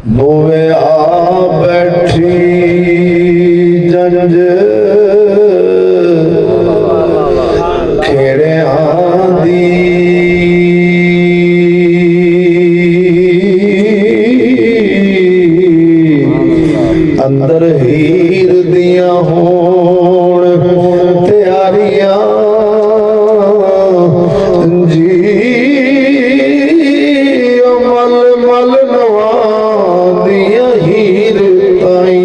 Lowe आ बैठी जंज खेड़े आंदी अंदर हीर दिया होण तैयारियां जी मल मल नवा दिया हीर ताई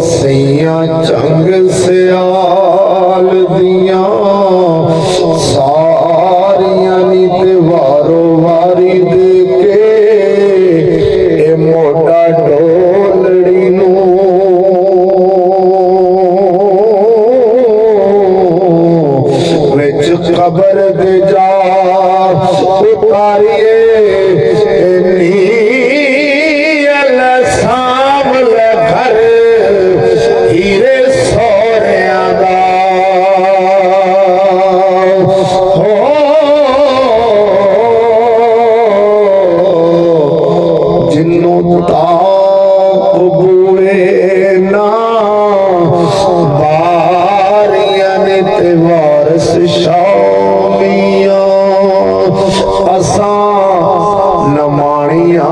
सैया चंग सियाल दिया सारियां नीत वारो वारी दे के मोटा ढोलड़ी नू विच कबर दे जा उतारिए वारस शामिया असा नमाणिया